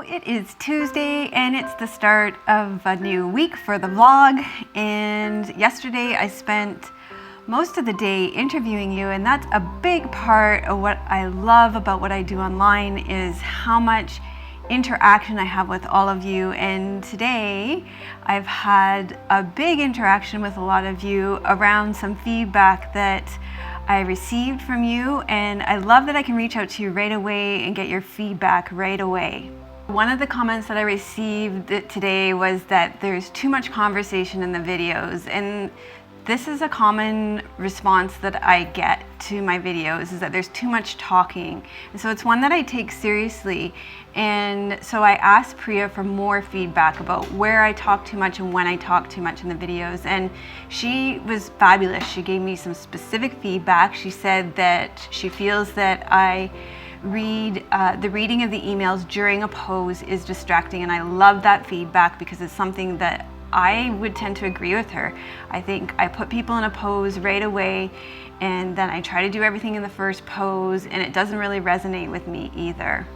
It is Tuesday and it's the start of a new week for the vlog, and yesterday I spent most of the day interviewing you, and that's a big part of what I love about what I do online is how much interaction I have with all of you. And today I've had a big interaction with a lot of you around some feedback that I received from you, and I love that I can reach out to you right away and get your feedback right away. One of the comments that I received today was that there's too much conversation in the videos, and this is a common response that I get to my videos, is that there's too much talking. And so it's one that I take seriously. And so I asked Priya for more feedback about where I talk too much and when I talk too much in the videos. And she was fabulous. She gave me some specific feedback. She said that she feels that I read the reading of the emails during a pose is distracting. And I love that feedback because it's something that I would tend to agree with her. I think I put people in a pose right away, and then I try to do everything in the first pose, and it doesn't really resonate with me either.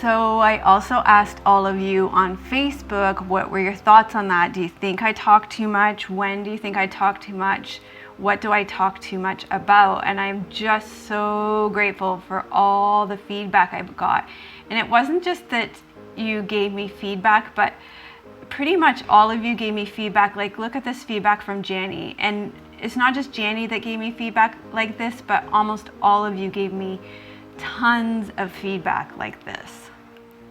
So I also asked all of you on Facebook, what were your thoughts on that? Do you think I talk too much? When do you think I talk too much? What do I talk too much about? And I'm just so grateful for all the feedback I've got. And it wasn't just that you gave me feedback, but pretty much all of you gave me feedback, like, look at this feedback from Janny. And it's not just Janny that gave me feedback like this, but almost all of you gave me tons of feedback like this.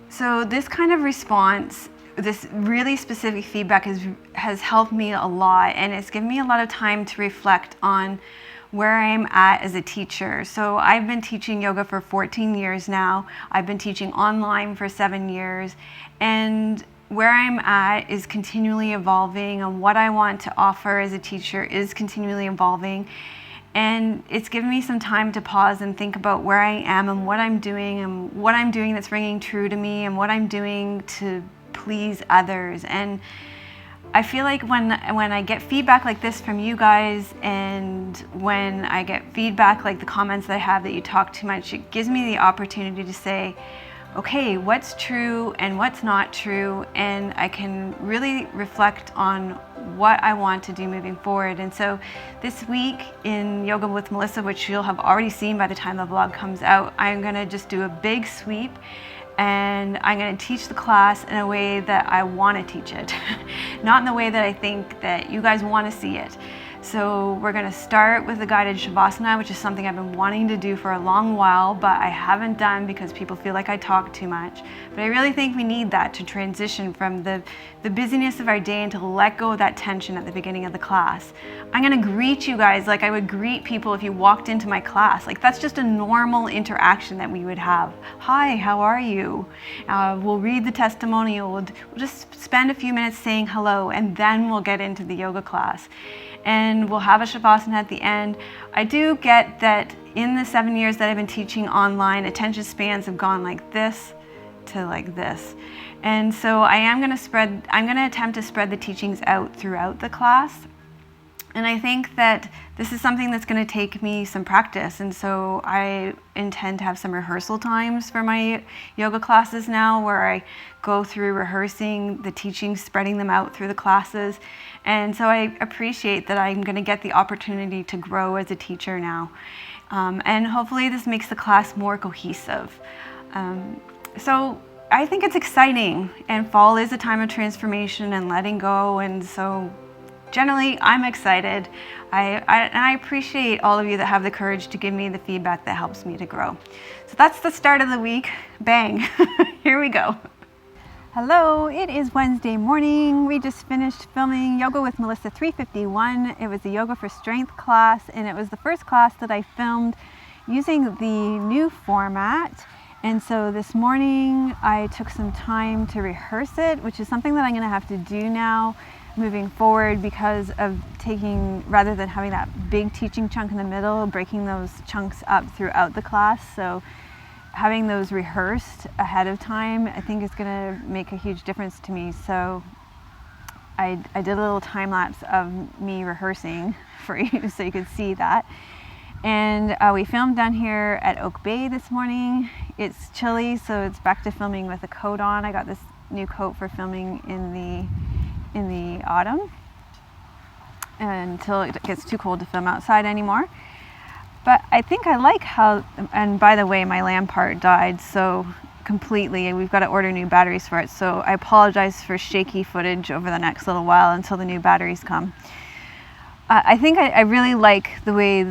So this kind of response, this really specific feedback has helped me a lot, and it's given me a lot of time to reflect on where I'm at as a teacher. So I've been teaching yoga for 14 years now. I've been teaching online for 7 years, and where I'm at is continually evolving, and what I want to offer as a teacher is continually evolving. And it's given me some time to pause and think about where I am and what I'm doing that's ringing true to me, and what I'm doing to please others. And I feel like when I get feedback like this from you guys, and when I get feedback like the comments that I have that you talk too much, it gives me the opportunity to say, okay, what's true and what's not true, and I can really reflect on what I want to do moving forward. And so this week in Yoga with Melissa, which you'll have already seen by the time the vlog comes out, I'm gonna just do a big sweep, and I'm gonna teach the class in a way that I wanna teach it, not in the way that I think that you guys wanna see it. So we're going to start with the guided Shavasana, which is something I've been wanting to do for a long while, but I haven't done because people feel like I talk too much. But I really think we need that to transition from the busyness of our day and to let go of that tension at the beginning of the class. I'm going to greet you guys like I would greet people if you walked into my class. Like, that's just a normal interaction that we would have. Hi, how are you? We'll read the testimonial. We'll just spend a few minutes saying hello, and then we'll get into the yoga class. And we'll have a Shavasana at the end. I do get that in the 7 years that I've been teaching online, attention spans have gone like this to like this. And so I'm going to attempt to spread the teachings out throughout the class. And I think that this is something that's going to take me some practice. And so I intend to have some rehearsal times for my yoga classes now, where I go through rehearsing the teachings, spreading them out through the classes. And so I appreciate that I'm going to get the opportunity to grow as a teacher now. And hopefully this makes the class more cohesive. So I think it's exciting, and fall is a time of transformation and letting go. And so generally, I'm excited. And I appreciate all of you that have the courage to give me the feedback that helps me to grow. So that's the start of the week. Bang, here we go. Hello, it is Wednesday morning. We just finished filming Yoga with Melissa 351. It was a Yoga for Strength class, and it was the first class that I filmed using the new format. And so this morning I took some time to rehearse it, which is something that I'm going to have to do now moving forward, because of rather than having that big teaching chunk in the middle, breaking those chunks up throughout the class. So having those rehearsed ahead of time, I think is going to make a huge difference to me. So I did a little time lapse of me rehearsing for you so you could see that. And we filmed down here at Oak Bay this morning. it's chilly, so it's back to filming with a coat on. I got this new coat for filming in the autumn until it gets too cold to film outside anymore. But I think I like how, and by the way, my lamp part died so completely, and we've got to order new batteries for it. So I apologize for shaky footage over the next little while until the new batteries come. I think I really like the way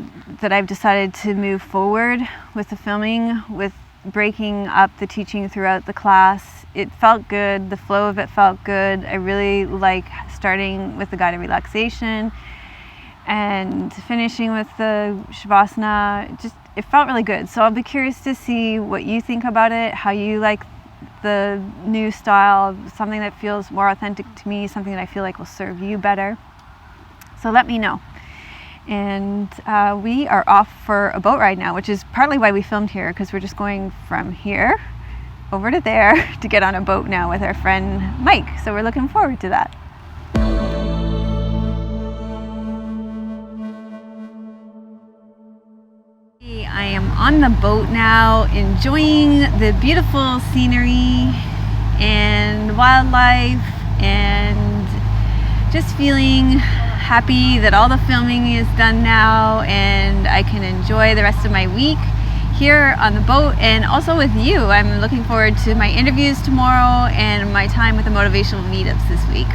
that I've decided to move forward with the filming, with breaking up the teaching throughout the class. It felt good, the flow of it felt good. I really like starting with the guided relaxation and finishing with the Shavasana. It felt really good. So I'll be curious to see what you think about it, how you like the new style, something that feels more authentic to me, something that I feel like will serve you better. So let me know. And we are off for a boat ride now, which is partly why we filmed here, because we're just going from here over to there to get on a boat now with our friend Mike. So we're looking forward to that. I am on the boat now, enjoying the beautiful scenery and wildlife, and just feeling happy that all the filming is done now and I can enjoy the rest of my week here on the boat and also with you. I'm looking forward to my interviews tomorrow and my time with the motivational meetups this week.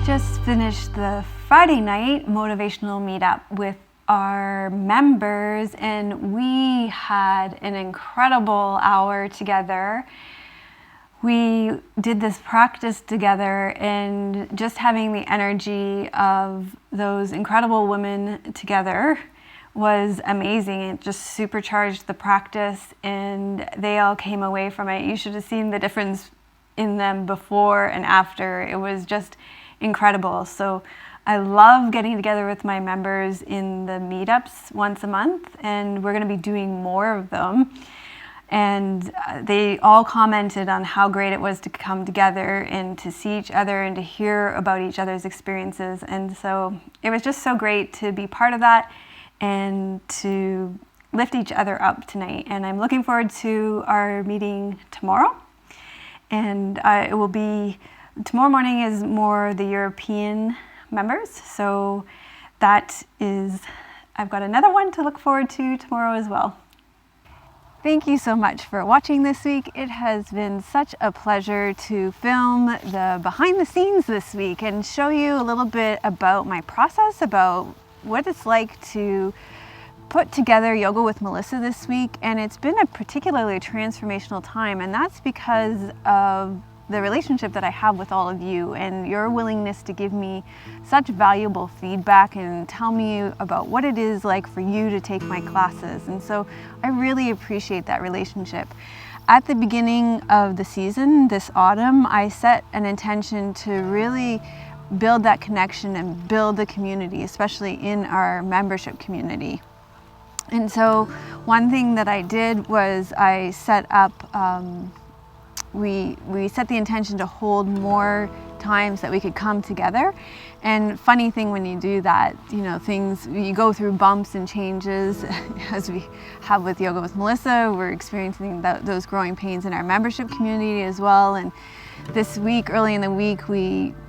Just finished the Friday night motivational meetup with our members, and we had an incredible hour together. We did this practice together, and just having the energy of those incredible women together was amazing. It just supercharged the practice, and they all came away from it. You should have seen the difference in them before and after. It was just incredible. So I love getting together with my members in the meetups once a month, and we're going to be doing more of them. And they all commented on how great it was to come together and to see each other and to hear about each other's experiences. And so it was just so great to be part of that and to lift each other up tonight. And I'm looking forward to our meeting tomorrow. And it will be tomorrow morning is more the European members, so that is, I've got another one to look forward to tomorrow as well. Thank you so much for watching this week. It has been such a pleasure to film the behind the scenes this week and show you a little bit about my process, about what it's like to put together Yoga with Melissa this week. And it's been a particularly transformational time, and that's because of the relationship that I have with all of you and your willingness to give me such valuable feedback and tell me about what it is like for you to take my classes. And so I really appreciate that relationship. At the beginning of the season, this autumn, I set an intention to really build that connection and build the community, especially in our membership community. And so one thing that I did was I set up we set the intention to hold more times that we could come together. And funny thing when you do that, you go through bumps and changes as we have with Yoga with Melissa. We're experiencing those growing pains in our membership community as well. And this week, early in the week,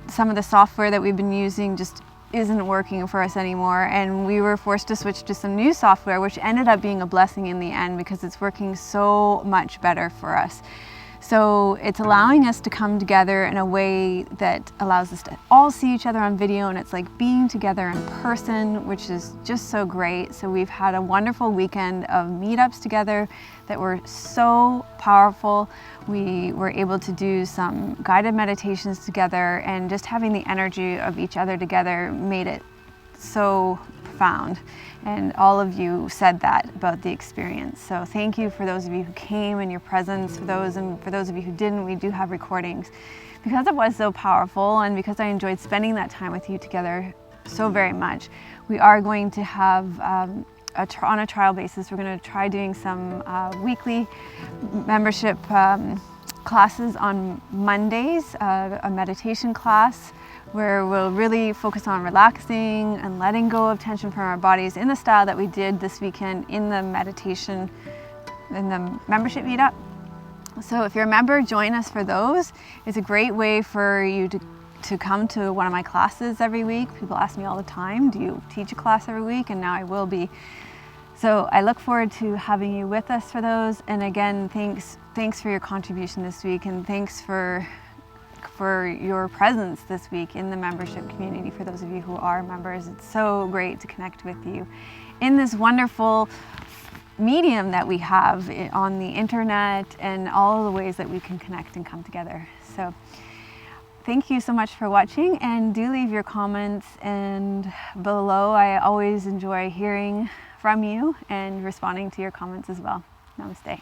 some of the software that we've been using just isn't working for us anymore, and we were forced to switch to some new software, which ended up being a blessing in the end because it's working so much better for us. So it's allowing us to come together in a way that allows us to all see each other on video, and it's like being together in person, which is just so great. So we've had a wonderful weekend of meetups together that were so powerful. We were able to do some guided meditations together, and just having the energy of each other together made it so profound. And all of you said that about the experience. So thank you for those of you who came and your presence. For those of you who didn't, we do have recordings. Because it was so powerful, and because I enjoyed spending that time with you together so very much, we are going to have on a trial basis, we're going to try doing some weekly membership classes on Mondays, a meditation class where we'll really focus on relaxing and letting go of tension from our bodies in the style that we did this weekend in the meditation, in the membership meetup. So if you're a member, join us for those. It's a great way for you to come to one of my classes every week. People ask me all the time, do you teach a class every week? And now I will be. So I look forward to having you with us for those. And again, thanks for your contribution this week, and thanks for your presence this week in the membership community. For those of you who are members, it's so great to connect with you in this wonderful medium that we have on the internet, and all the ways that we can connect and come together. So thank you so much for watching, and do leave your comments and below. I always enjoy hearing from you and responding to your comments as well. Namaste.